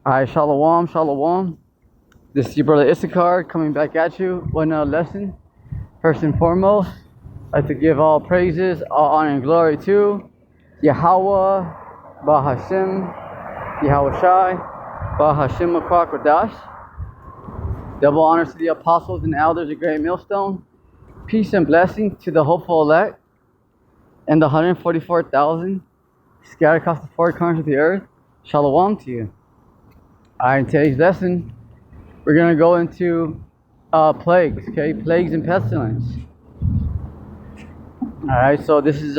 Hi, Shalom, Shalom. This is your brother Issachar coming back at you with another lesson. First and foremost, I'd like to give all praises, all honor and glory to Yahweh, Bahashim, Yahweh Shai, Bahashim Akwakadash. Double honors to the apostles and elders of Great Millstone. Peace and blessing to the hopeful elect and the 144,000 scattered across the four corners of the earth. Shalom to you. Alright, in today's lesson, we're going to go into plagues, okay? Plagues and pestilence. Alright, so this is,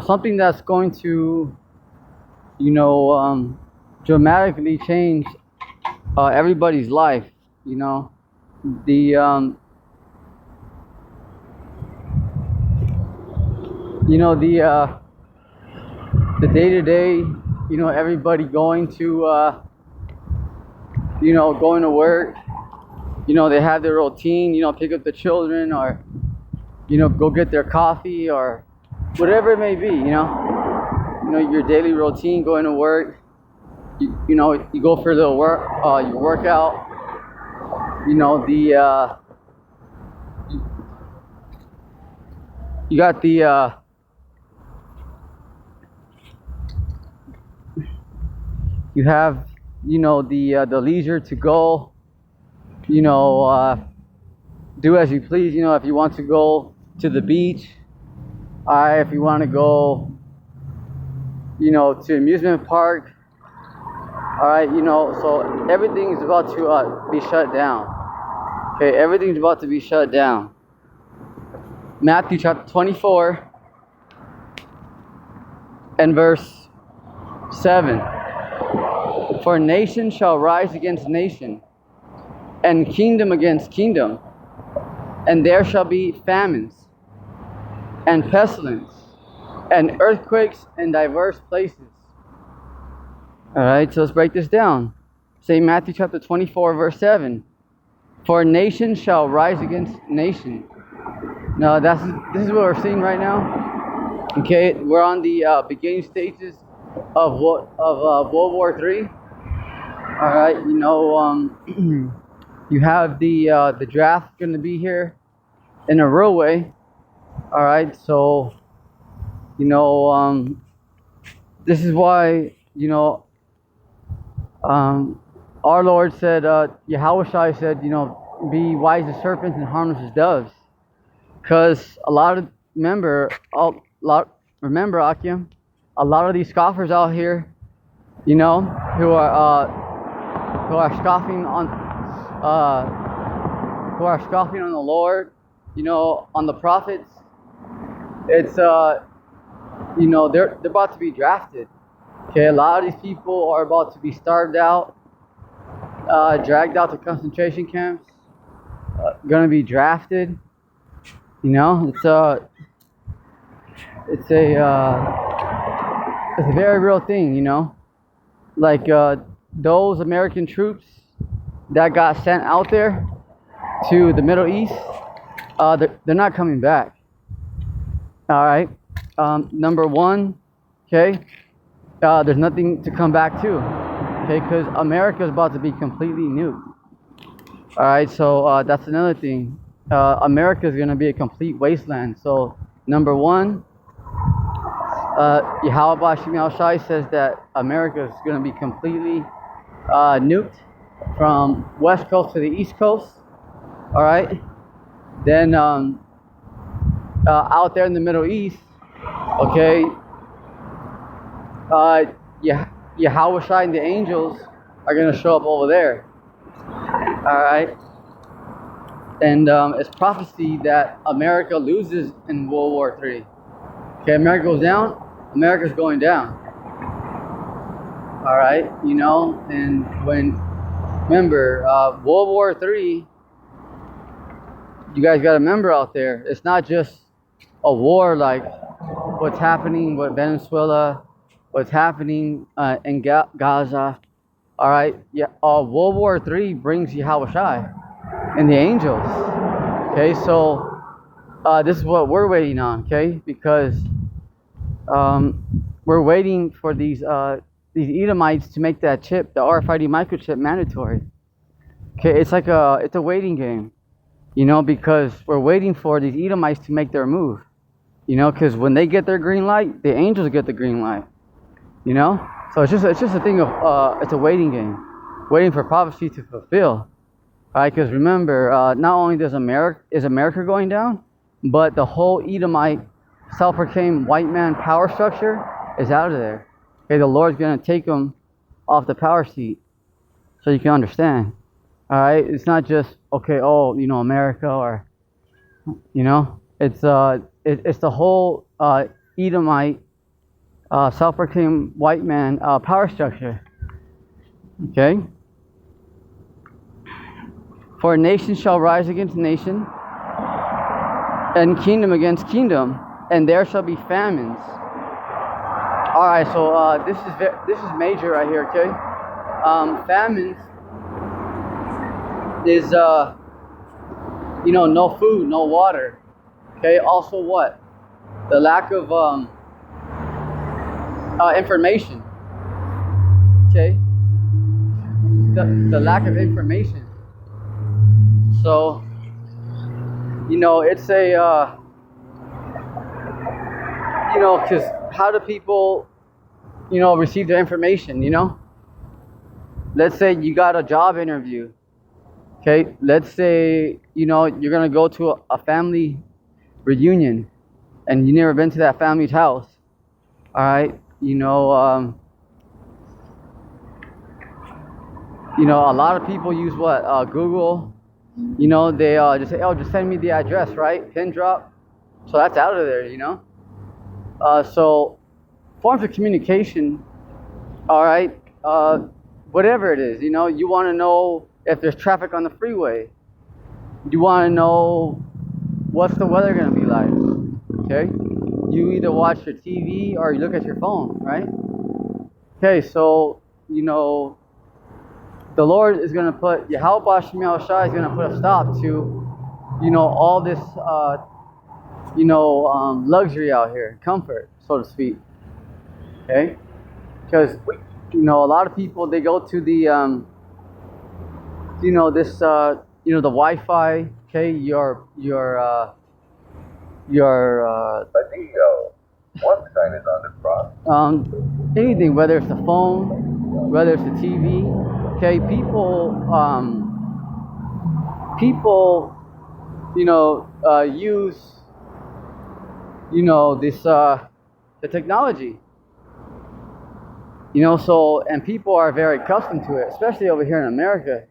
something that's going to, dramatically change everybody's life, The, the day-to-day, everybody going to, going to work, they have their routine, pick up the children or, go get their coffee or whatever it may be, your daily routine, going to work, you go for the work, your workout, you got the, you have, the leisure to go, do as you please, if you want to go to the beach, if you want to go, to amusement park, alright, so everything is about to be shut down. Okay, everything's about to be shut down. Matthew chapter 24 and verse 7. For nation shall rise against nation, and kingdom against kingdom, and there shall be famines, and pestilence, and earthquakes in diverse places. Alright, so let's break this down. Say Matthew chapter 24, verse 7. For nation shall rise against nation. Now, this is what we're seeing right now. Okay, we're on the beginning stages of World War III. Alright, you have the draft going to be here in a real way. Alright, so, this is why, our Lord said, Yahweh Shai said, be wise as serpents and harmless as doves. Because remember, Akim, a lot of these scoffers out here, who are scoffing on the Lord, on the prophets. It's they're about to be drafted. Okay, a lot of these people are about to be starved out, dragged out to concentration camps, gonna be drafted. It's a very real thing. Like those American troops that got sent out there to the Middle East, they're not coming back. All right. Number one, okay, there's nothing to come back to, okay, because America is about to be completely nuked. All right, so that's another thing. America is going to be a complete wasteland. So number one, Yahweh Bashim Shai says that America is going to be completely nuked from west coast to the east coast. All right, then out there in the Middle East, okay, Yahweh Shai and the angels are going to show up over there. All right, and it's prophecy that America loses in World War III. Okay, America goes down, America's going down. All right, and remember, World War III, you guys got to remember out there, it's not just a war like what's happening with Venezuela, what's happening in Gaza. All right, yeah. World War III brings Yahweh Shai and the angels. Okay, so this is what we're waiting on. Okay, because we're waiting for these Edomites to make that chip, the RFID microchip, mandatory. Okay, it's like it's a waiting game, you know, because we're waiting for these Edomites to make their move, you know, because when they get their green light, the angels get the green light, you know. So it's just a thing of it's a waiting game, waiting for prophecy to fulfill. All right, because remember, not only is America going down, but the whole Edomite self-proclaimed white man power structure is out of there. Okay, the Lord's going to take them off the power seat, so you can understand. All right, it's not just okay. Oh, you know, America, or you know, it's the whole Edomite self-proclaimed white man power structure. Okay. For nation shall rise against nation, and kingdom against kingdom, and there shall be famines. All right, so this is major right here. Okay, famines is you know, no food, no water. Okay, also what? The lack of information. Okay, the lack of information. So, you know, it's a, you know, because how do people, you know, receive their information, you know? Let's say you got a job interview, okay? Let's say, you know, you're going to go to a family reunion and you've never been to that family's house, all right? You know, a lot of people use what? Google. You know, they just say, oh, just send me the address, right? Pin drop. So that's out of there, you know. So forms of communication, all right, whatever it is, you know, you want to know if there's traffic on the freeway. You want to know what's the weather going to be like, okay? You either watch your TV or you look at your phone, right? Okay, so, you know, the Lord is going to put, Yahweh Shemiel Shai is going to put a stop to, you know, all this, you know, luxury out here, comfort, so to speak. Okay? Because, you know, a lot of people, they go to the, you know, this, you know, the Wi-Fi, okay, your Adigo. What sign is on the cross? Anything, whether it's the phone, whether it's the TV. Okay, people, you know, use, you know, this, the technology, you know, so, and people are very accustomed to it, especially over here in America.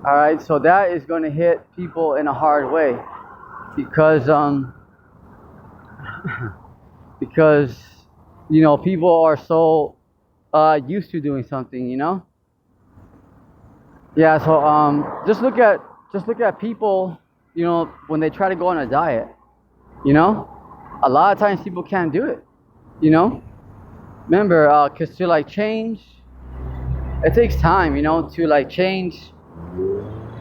All right, so that is going to hit people in a hard way because, because, you know, people are so used to doing something, you know. Yeah, so just look at people, you know, when they try to go on a diet, you know, a lot of times people can't do it, you know. Remember, cause to like change, it takes time, you know, to like change,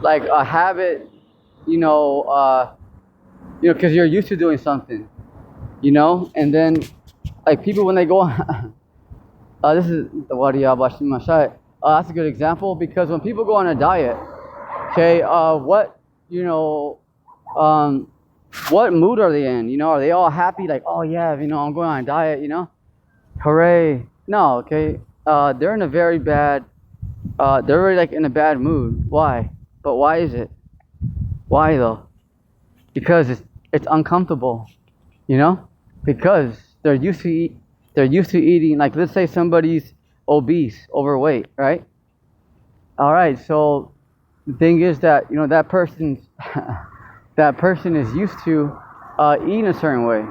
like a habit, you know, cause you're used to doing something, you know, and then like people when they go on, this is the Wadiya Bashim Mashai. That's a good example because when people go on a diet, okay, what, you know, what mood are they in? You know, are they all happy? Like, oh yeah, you know, I'm going on a diet, you know, hooray. No, okay, they're in a very bad, they're really like in a bad mood. Why? But why is it? Why though? Because it's uncomfortable, you know, because they're used to eating, like let's say somebody's obese, overweight, right? All right, so the thing is that, you know, that person is used to eating a certain way,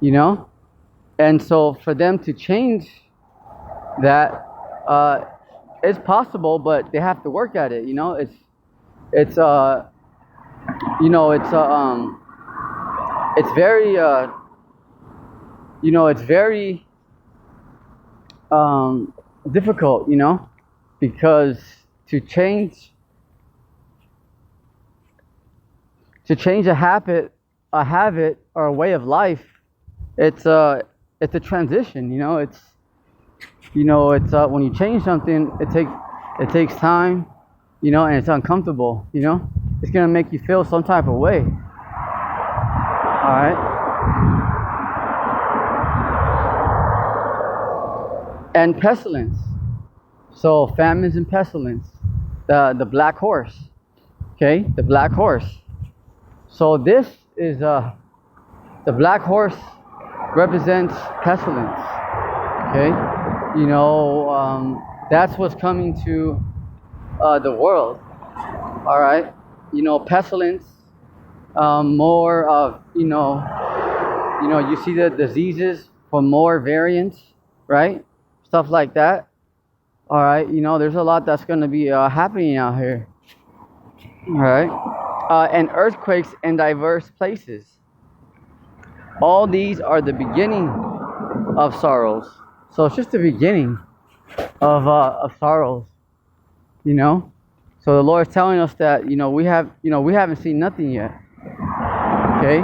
you know, and so for them to change that, it's possible, but they have to work at it, you know. It's you know, it's very you know, it's very difficult, you know, because to change a habit or a way of life, it's it's a transition. It's when you change something, it takes time, and it's uncomfortable. It's gonna make you feel some type of way. All right. And pestilence. So famines and pestilence. The black horse. Okay, the black horse. So this is the black horse represents pestilence. Okay, that's what's coming to the world. All right, pestilence. More of you see the diseases for more variants, right? Stuff like that. All right, there's a lot that's going to be happening out here. All right, and earthquakes in diverse places. All these are the beginning of sorrows. So it's just the beginning of sorrows. So the Lord is telling us that we haven't seen nothing yet. Okay,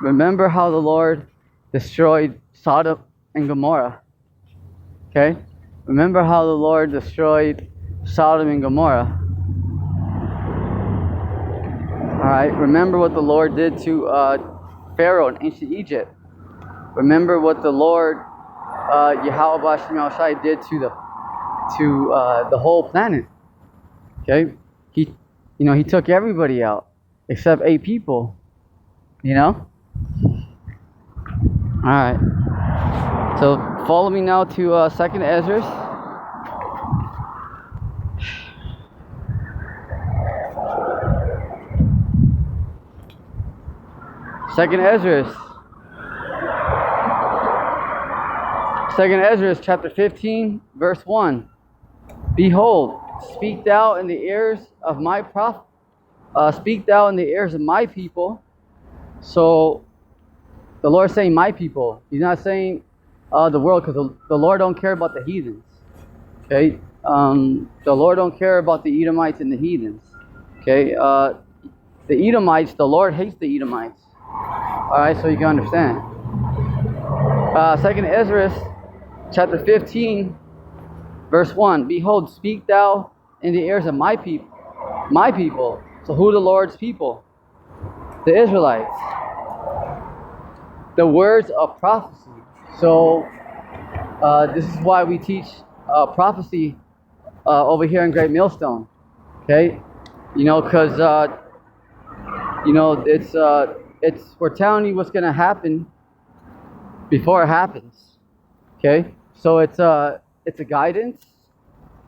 remember how the Lord destroyed Sodom and Gomorrah. Okay, remember how the Lord destroyed Sodom and Gomorrah. All right, remember what the Lord did to Pharaoh in ancient Egypt. Remember what the Lord Yahweh Shem Shai did to the whole planet. Okay, he took everybody out except 8 people. All right. So follow me now to 2nd Ezra. Second Ezra, chapter 15, verse 1. Behold, speak thou in the ears of my prophet. Speak thou in the ears of my people. So the Lord is saying my people. He's not saying the world, because the Lord don't care about the heathens. Okay, the Lord don't care about the Edomites and the heathens. Okay, the Edomites, the Lord hates the Edomites. All right, so you can understand. 2nd Ezra, chapter 15, verse 1. Behold, speak thou in the ears of my people. My people. So who are the Lord's people? The Israelites. The words of prophecy. So this is why we teach prophecy over here in Great Millstone. Okay, because it's we're telling you what's gonna happen before it happens. Okay, so it's a guidance.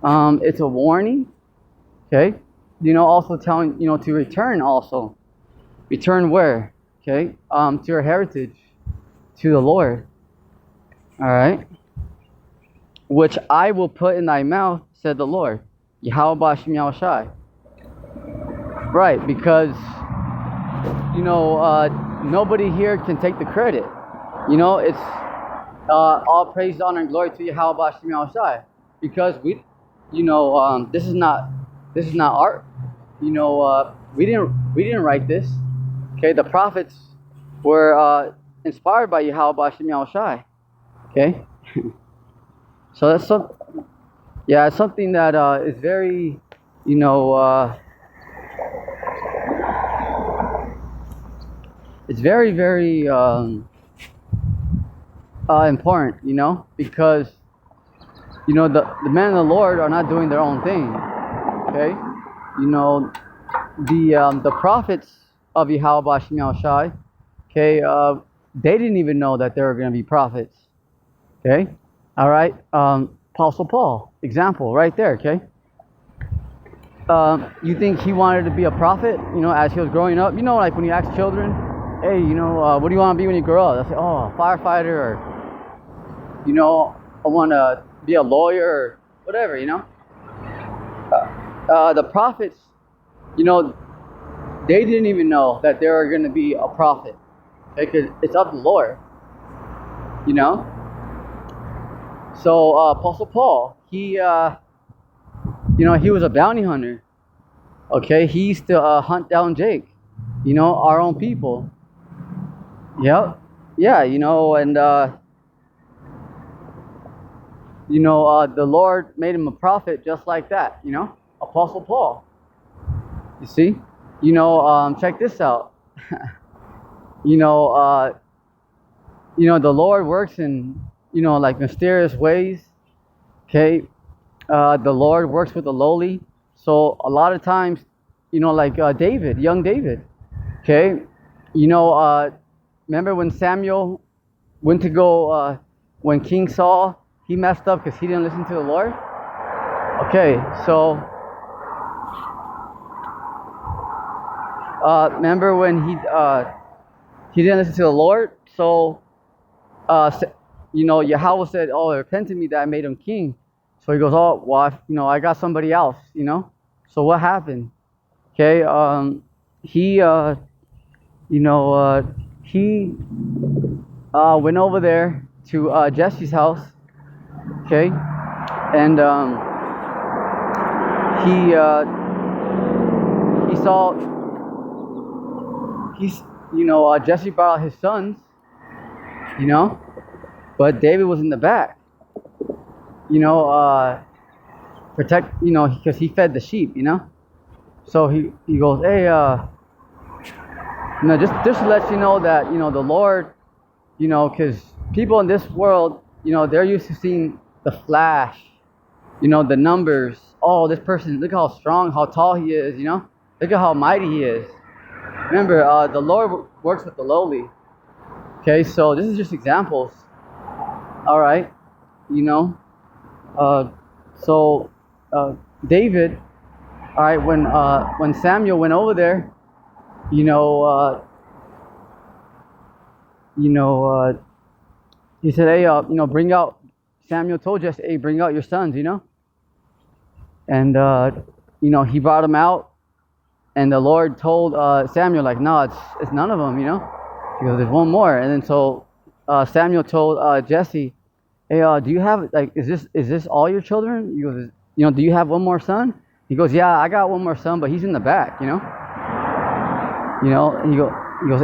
It's a warning. Okay, also telling to return. Also, return where? Okay, to your heritage, to the Lord. All right, which I will put in thy mouth, said the Lord, Yahweh Shem Yahushai. Right, because nobody here can take the credit. It's all praise, honor, and glory to Yahweh Shem Yahushai, because we, this is not art. We didn't write this. Okay, the prophets were inspired by Yahweh Shem Yahushai. Okay, so that's it's something that is very, it's very, very important, because the men of the Lord are not doing their own thing. Okay, the prophets of Yahweh Shem Yahushai, okay, they didn't even know that there were going to be prophets. Okay, all right. Apostle Paul, example right there. Okay, you think he wanted to be a prophet? As he was growing up, like when you ask children, hey, what do you want to be when you grow up? They'll say, oh, a firefighter, or I want to be a lawyer, or whatever. The prophets, they didn't even know that they were going to be a prophet, because it's of the Lord. So Apostle Paul, he was a bounty hunter. Okay, he used to hunt down Jake, our own people. Yep. yeah, and the Lord made him a prophet just like that, Apostle Paul. You see? Check this out. The Lord works in, like mysterious ways. Okay? The Lord works with the lowly. So a lot of times, like David, young David. Okay? Remember when Samuel went to go, when King Saul, he messed up because he didn't listen to the Lord? Okay, so remember when he didn't listen to the Lord? So Yahweh said, "Oh, repent to me that I made him king." So he goes, "Oh, well, I got somebody else." So what happened? Okay, he he went over there to Jesse's house. Okay, and he saw Jesse brought out his sons, but David was in the back, protect, because he fed the sheep, so he goes, hey, just to let you know that, the Lord, because people in this world, they're used to seeing the flash, the numbers. Oh, this person, look how strong, how tall he is, look at how mighty he is. Remember, the Lord works with the lowly. Okay, so this is just examples. All right, so David, all right, when Samuel went over there, he said, hey, bring out. Samuel told Jesse, hey, bring out your sons, and he brought them out, and the Lord told Samuel, like, no, it's none of them, because there's one more. And then so Samuel told Jesse, hey, do you have, like, is this all your children? He goes, do you have one more son? He goes, yeah, I got one more son, but he's in the back, he goes,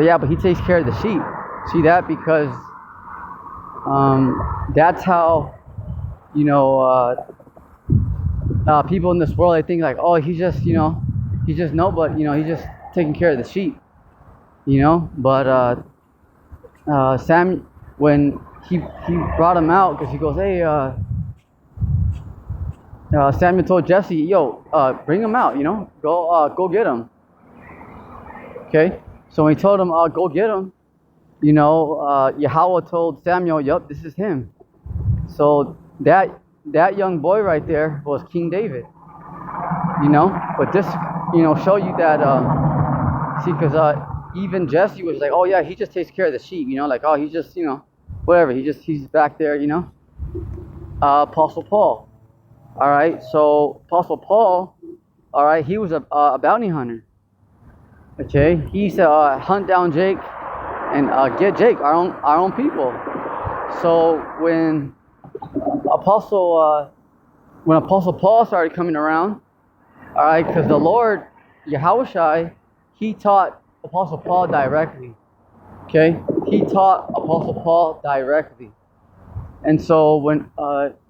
yeah, but he takes care of the sheep. See that? Because that's how, people in this world, they think like, oh, he's just he's just taking care of the sheep, but Sam, when he brought him out, because he goes, hey, Samuel told Jesse, yo, bring him out, go get him. Okay, so when he told him, go get him, Yahweh told Samuel, yup, this is him. So that young boy right there was King David, but this, show you that, see, because even Jesse was like, oh yeah, he just takes care of the sheep, like, oh, he's just, whatever, he's back there, Apostle Paul, all right, so Apostle Paul, all right, he was a bounty hunter, okay, he used to hunt down Jake and get Jake, our own people. So when Apostle Paul started coming around, all right, because the Lord, Yahweh, he taught Apostle Paul directly. Okay, he taught Apostle Paul directly, and so when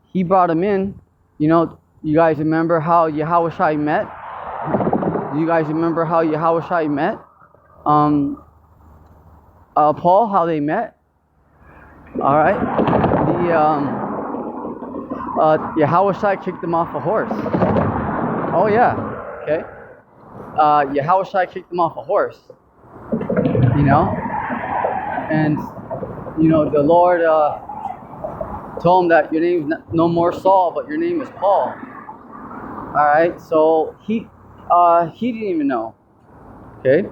he brought him in, you guys remember how Yahweh met? You guys remember how Yahweh met? Paul, how they met? All right, Yahweh kicked him off a horse. Oh yeah, okay. Yahweh kicked him off a horse. And the Lord told him that your name is no more Saul, but your name is Paul. All right, so he didn't even know. Okay,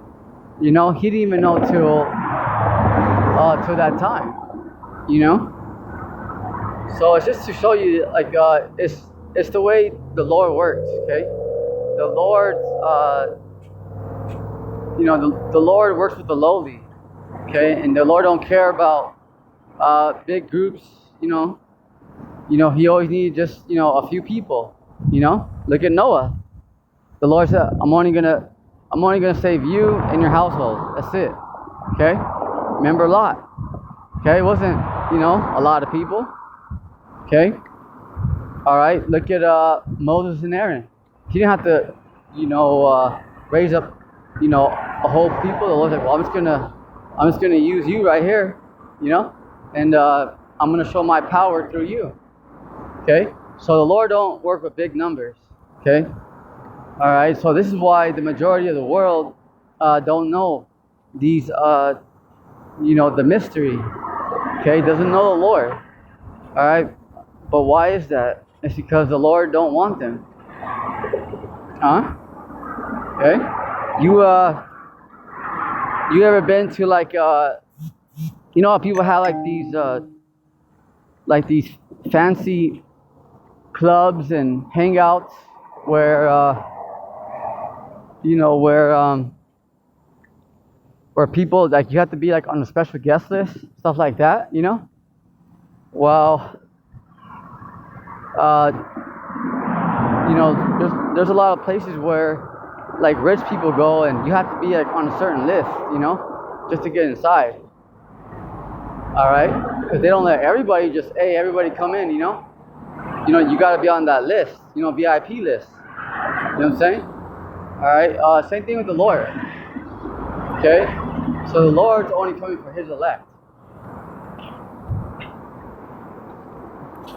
he didn't even know till that time. So it's just to show you, like, it's the way the Lord works. Okay, the Lord, the Lord works with the lowly. Okay, and the Lord don't care about big groups. He always needs just a few people. Look at Noah. The Lord said, I'm only gonna save you and your household. That's it. Okay, remember Lot. Okay, it wasn't, a lot of people. Okay. All right. Look at Moses and Aaron. He didn't have to, raise up, a whole people. The Lord's like, well, I'm just gonna use you right here, and I'm gonna show my power through you. Okay. So the Lord don't work with big numbers. Okay. All right. So this is why the majority of the world don't know these, the mystery. Okay, doesn't know the Lord. All right. But why is that? It's because the Lord don't want them. Huh? Okay. You ever been to like how people have like these fancy clubs and hangouts where where people, like, you have to be like on a special guest list, stuff like that, Well, there's a lot of places where like rich people go, and you have to be like on a certain list, just to get inside. All right, because they don't let everybody just, hey, everybody come in, you got to be on that list, VIP list. You know what I'm saying? All right. Same thing with the Lord. Okay. So the Lord's only coming for His elect.